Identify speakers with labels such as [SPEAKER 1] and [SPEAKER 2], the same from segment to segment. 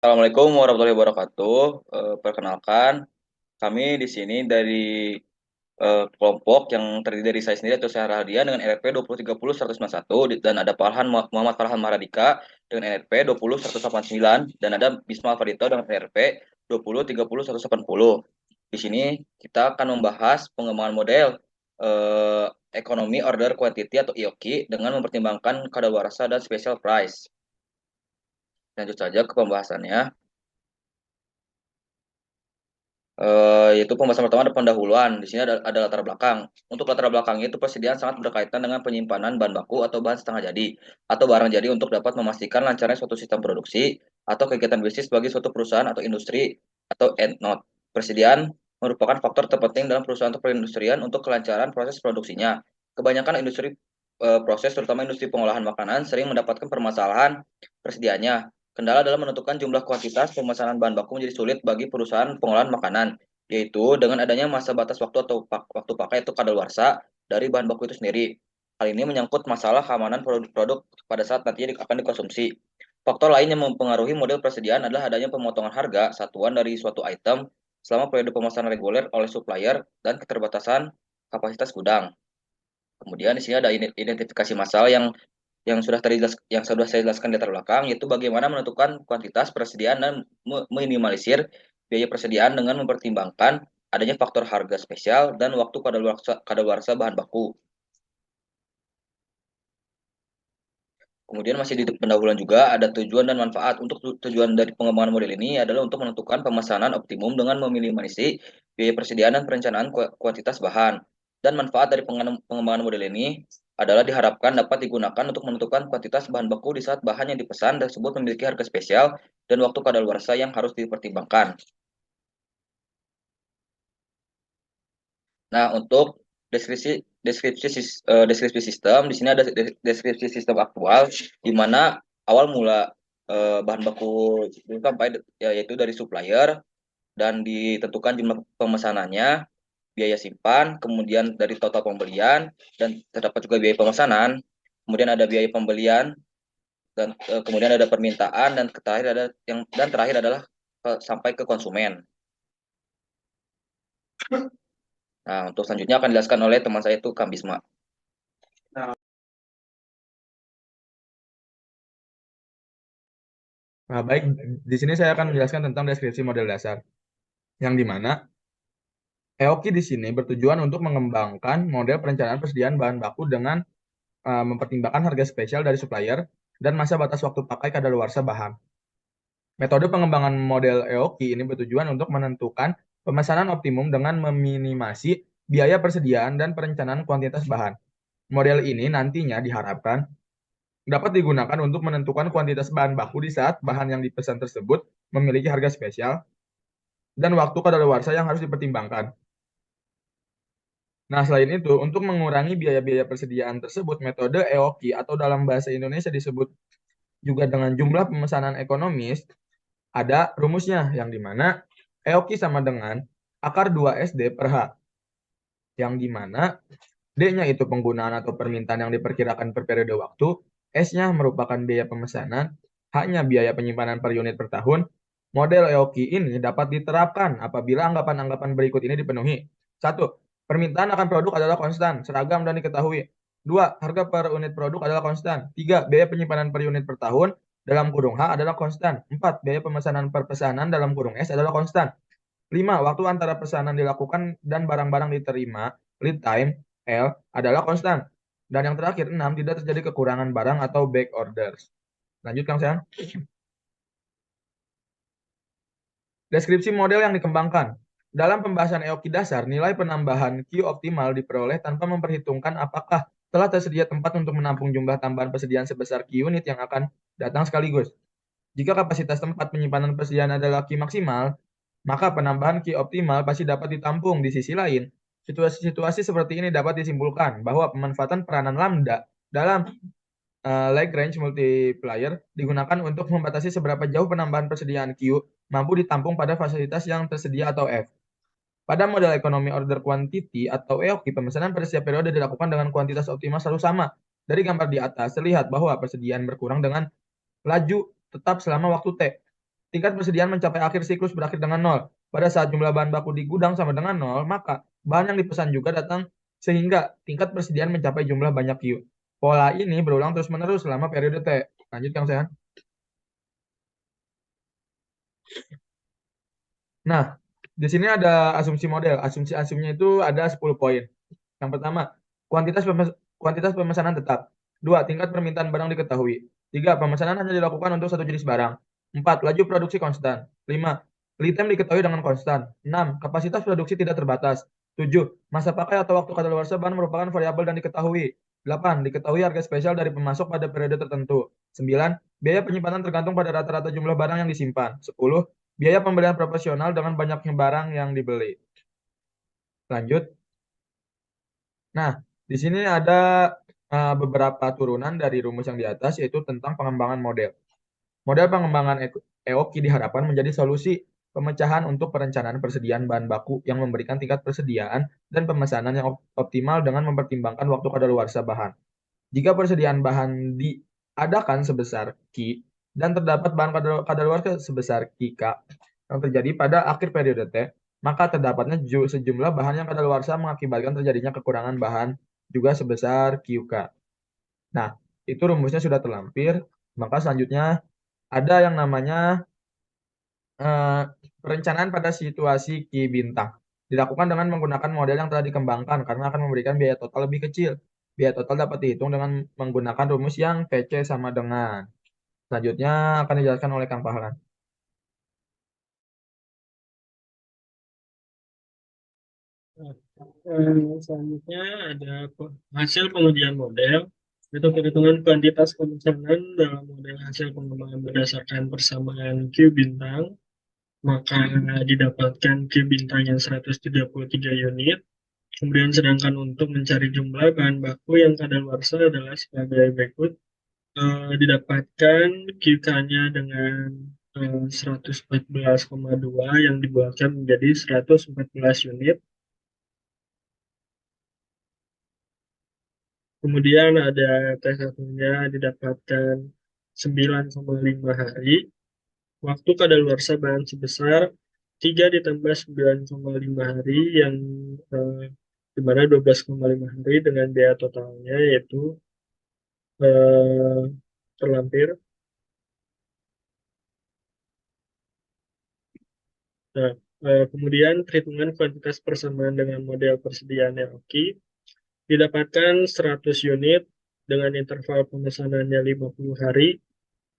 [SPEAKER 1] Assalamualaikum warahmatullahi wabarakatuh. Perkenalkan, kami di sini dari kelompok yang terdiri dari saya sendiri atau saya Rahadian dengan NRP 2030-191 dan ada Muhammad Farhan Mahardika dengan NRP 20-189 dan ada Bisma Fardito dengan NRP 20-30-180. Di sini kita akan membahas pengembangan model ekonomi order quantity atau IOQ dengan mempertimbangkan kadaluarsa dan special price. Lanjut saja ke pembahasannya. Yaitu pembahasan pertama ada pendahuluan. Di sini ada latar belakang. Untuk latar belakangnya itu persediaan sangat berkaitan dengan penyimpanan bahan baku atau bahan setengah jadi atau barang jadi untuk dapat memastikan lancarnya suatu sistem produksi atau kegiatan bisnis bagi suatu perusahaan atau industri atau end node. Persediaan merupakan faktor terpenting dalam perusahaan atau perindustrian untuk kelancaran proses produksinya. Kebanyakan industri proses, terutama industri pengolahan makanan, sering mendapatkan permasalahan persediaannya. Kendala dalam menentukan jumlah kuantitas pemesanan bahan baku menjadi sulit bagi perusahaan pengolahan makanan, yaitu dengan adanya masa batas waktu atau waktu pakai atau kadaluarsa dari bahan baku itu sendiri. Hal ini menyangkut masalah keamanan produk-produk pada saat nantinya akan dikonsumsi. Faktor lain yang mempengaruhi model persediaan adalah adanya pemotongan harga satuan dari suatu item selama periode pemesanan reguler oleh supplier dan keterbatasan kapasitas gudang. Kemudian di sini ada identifikasi masalah yang sudah saya jelaskan di latar belakang, yaitu bagaimana menentukan kuantitas persediaan dan meminimalisir biaya persediaan dengan mempertimbangkan adanya faktor harga spesial dan waktu kadaluarsa bahan baku. Kemudian masih di pendahuluan juga ada tujuan dan manfaat. Untuk tujuan dari pengembangan model ini adalah untuk menentukan pemesanan optimum dengan meminimalisir biaya persediaan dan perencanaan kuantitas bahan. Dan manfaat dari pengembangan model ini adalah diharapkan dapat digunakan untuk menentukan kuantitas bahan baku di saat bahan yang dipesan tersebut memiliki harga spesial dan waktu kadaluarsa yang harus dipertimbangkan. Nah, untuk deskripsi sistem di sini ada deskripsi sistem aktual di mana awal mula bahan baku itu sampai yaitu dari supplier dan ditentukan jumlah pemesanannya, biaya simpan, kemudian dari total pembelian dan terdapat juga biaya pemesanan, kemudian ada biaya pembelian dan kemudian ada permintaan dan terakhir adalah sampai ke konsumen. Nah, untuk selanjutnya akan dijelaskan oleh teman saya itu Kang Bisma.
[SPEAKER 2] Nah, baik, di sini saya akan menjelaskan tentang deskripsi model dasar, yang di mana EOQ di sini bertujuan untuk mengembangkan model perencanaan persediaan bahan baku dengan mempertimbangkan harga spesial dari supplier dan masa batas waktu pakai kadaluarsa bahan. Metode pengembangan model EOQ ini bertujuan untuk menentukan pemesanan optimum dengan meminimasi biaya persediaan dan perencanaan kuantitas bahan. Model ini nantinya diharapkan dapat digunakan untuk menentukan kuantitas bahan baku di saat bahan yang dipesan tersebut memiliki harga spesial dan waktu kadaluarsa yang harus dipertimbangkan. Nah, selain itu, untuk mengurangi biaya-biaya persediaan tersebut, metode EOQ atau dalam bahasa Indonesia disebut juga dengan jumlah pemesanan ekonomis, ada rumusnya, yang dimana EOQ sama dengan akar 2SD per H, yang dimana D-nya itu penggunaan atau permintaan yang diperkirakan per periode waktu, S-nya merupakan biaya pemesanan, H-nya biaya penyimpanan per unit per tahun. Model EOQ ini dapat diterapkan apabila anggapan-anggapan berikut ini dipenuhi. 1. Permintaan akan produk adalah konstan, seragam dan diketahui. 2. Harga per unit produk adalah konstan. 3. Biaya penyimpanan per unit per tahun dalam kurung H adalah konstan. 4. Biaya pemesanan per pesanan dalam kurung S adalah konstan. 5. Waktu antara pesanan dilakukan dan barang-barang diterima, lead time, L, adalah konstan. Dan yang terakhir, 6. Tidak terjadi kekurangan barang atau back orders. Lanjut, Kang Sayang. Deskripsi model yang dikembangkan. Dalam pembahasan EOQ dasar, nilai penambahan Q optimal diperoleh tanpa memperhitungkan apakah telah tersedia tempat untuk menampung jumlah tambahan persediaan sebesar Q unit yang akan datang sekaligus. Jika kapasitas tempat penyimpanan persediaan adalah Q maksimal, maka penambahan Q optimal pasti dapat ditampung. Di sisi lain, situasi-situasi seperti ini dapat disimpulkan bahwa pemanfaatan peranan lambda dalam Lagrange multiplier digunakan untuk membatasi seberapa jauh penambahan persediaan Q mampu ditampung pada fasilitas yang tersedia atau F. Pada model ekonomi order quantity atau EOQ, pemesanan pada setiap periode dilakukan dengan kuantitas optimal selalu sama. Dari gambar di atas terlihat bahwa persediaan berkurang dengan laju tetap selama waktu T. tingkat persediaan mencapai akhir siklus berakhir dengan nol. Pada saat jumlah bahan baku di gudang sama dengan nol, maka bahan yang dipesan juga datang sehingga tingkat persediaan mencapai jumlah banyak Q. Pola ini berulang terus-menerus selama periode T. Lanjut, Kang Sehan. Nah, di sini ada asumsi model. Asumsi-asumsinya itu ada 10 poin. Yang pertama, kuantitas pemesanan tetap. Dua, tingkat permintaan barang diketahui. Tiga, pemesanan hanya dilakukan untuk satu jenis barang. Empat, laju produksi konstan. Lima, lead time diketahui dengan konstan. Enam, kapasitas produksi tidak terbatas. Tujuh, masa pakai atau waktu kadaluarsa bahan merupakan variabel dan diketahui. Delapan, diketahui harga spesial dari pemasok pada periode tertentu. Sembilan, biaya penyimpanan tergantung pada rata-rata jumlah barang yang disimpan. 10, biaya pembelian proporsional dengan banyaknya barang yang dibeli. Lanjut. Nah, di sini ada beberapa turunan dari rumus yang di atas, yaitu tentang pengembangan model. Model pengembangan EOKI diharapkan menjadi solusi pemecahan untuk perencanaan persediaan bahan baku yang memberikan tingkat persediaan dan pemesanan yang optimal dengan mempertimbangkan waktu kadaluarsa bahan. Jika persediaan bahan diadakan sebesar Q dan terdapat bahan kadaluarsa sebesar QK yang terjadi pada akhir periode T, maka terdapatnya sejumlah bahan yang kadaluarsa mengakibatkan terjadinya kekurangan bahan juga sebesar QK. Nah, itu rumusnya sudah terlampir. Maka selanjutnya ada yang namanya perencanaan pada situasi Q bintang. Dilakukan dengan menggunakan model yang telah dikembangkan karena akan memberikan biaya total lebih kecil. Biaya total dapat dihitung dengan menggunakan rumus yang PC sama dengan. Selanjutnya akan dijelaskan oleh Kang Pahalan.
[SPEAKER 3] Selanjutnya ada hasil pengujian model. Itu perhitungan kuantitas pemesanan dalam model hasil pengembangan berdasarkan persamaan Q bintang. Maka didapatkan Q bintang yang 133 unit. Kemudian sedangkan untuk mencari jumlah bahan baku yang kadaluarsa adalah sebagai berikut. Didapatkan QK-nya dengan 114,2 yang dibuatkan menjadi 114 unit. Kemudian ada T1-nya didapatkan 9,5 hari. Waktu kadaluarsa bahan sebesar 3 ditambah 9,5 hari yang di mana 12,5 hari dengan biaya totalnya yaitu eh, terlampir. Nah, kemudian perhitungan kuantitas persamaan dengan model persediaan LQ didapatkan 100 unit dengan interval pemesanannya 50 hari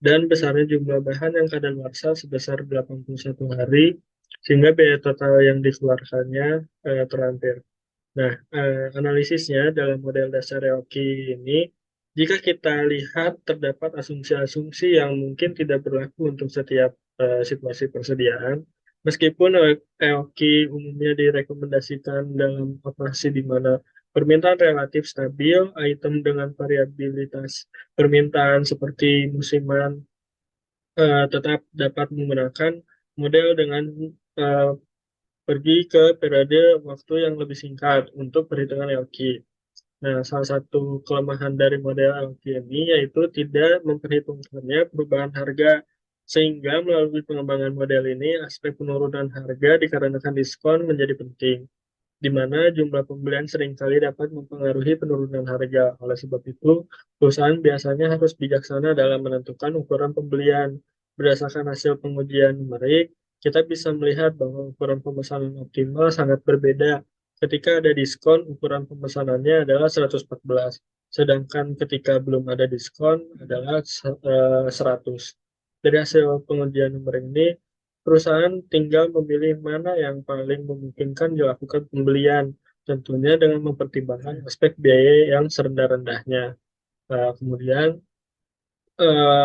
[SPEAKER 3] dan besarnya jumlah bahan yang kadaluarsa sebesar 81 hari sehingga biaya total yang dikeluarkannya terlampir. Nah, analisisnya dalam model dasar Ryoki ini, jika kita lihat terdapat asumsi-asumsi yang mungkin tidak berlaku untuk setiap situasi persediaan, meskipun Ryoki umumnya direkomendasikan dalam operasi di mana permintaan relatif stabil, item dengan variabilitas permintaan seperti musiman tetap dapat menggunakan model dengan eh, pergi ke periode waktu yang lebih singkat untuk perhitungan LQ. Nah, salah satu kelemahan dari model LQ ini yaitu tidak memperhitungkannya perubahan harga, sehingga melalui pengembangan model ini aspek penurunan harga dikarenakan diskon menjadi penting, di mana jumlah pembelian seringkali dapat mempengaruhi penurunan harga. Oleh sebab itu, perusahaan biasanya harus bijaksana dalam menentukan ukuran pembelian. Berdasarkan hasil pengujian numerik, kita bisa melihat bahwa ukuran pemesanan optimal sangat berbeda. Ketika ada diskon, ukuran pemesanannya adalah 114, sedangkan ketika belum ada diskon adalah 100. Dari hasil pengujian numerik ini, perusahaan tinggal memilih mana yang paling memungkinkan dilakukan pembelian, tentunya dengan mempertimbangkan aspek biaya yang serendah-rendahnya. Kemudian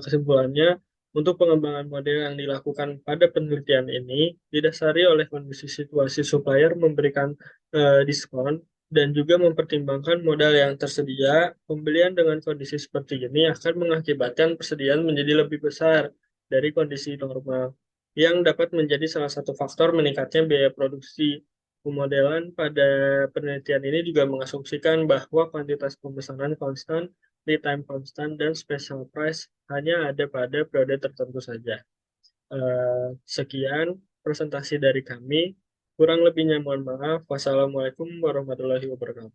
[SPEAKER 3] kesimpulannya, untuk pengembangan model yang dilakukan pada penelitian ini didasari oleh kondisi situasi supplier memberikan diskon dan juga mempertimbangkan modal yang tersedia. Pembelian dengan kondisi seperti ini akan mengakibatkan persediaan menjadi lebih besar dari kondisi normal, yang dapat menjadi salah satu faktor meningkatnya biaya produksi. Pemodelan pada penelitian ini juga mengasumsikan bahwa kuantitas pemesanan konstan, lead time konstan, dan special price hanya ada pada periode tertentu saja. Sekian presentasi dari kami. Kurang lebihnya mohon maaf. Wassalamualaikum warahmatullahi wabarakatuh.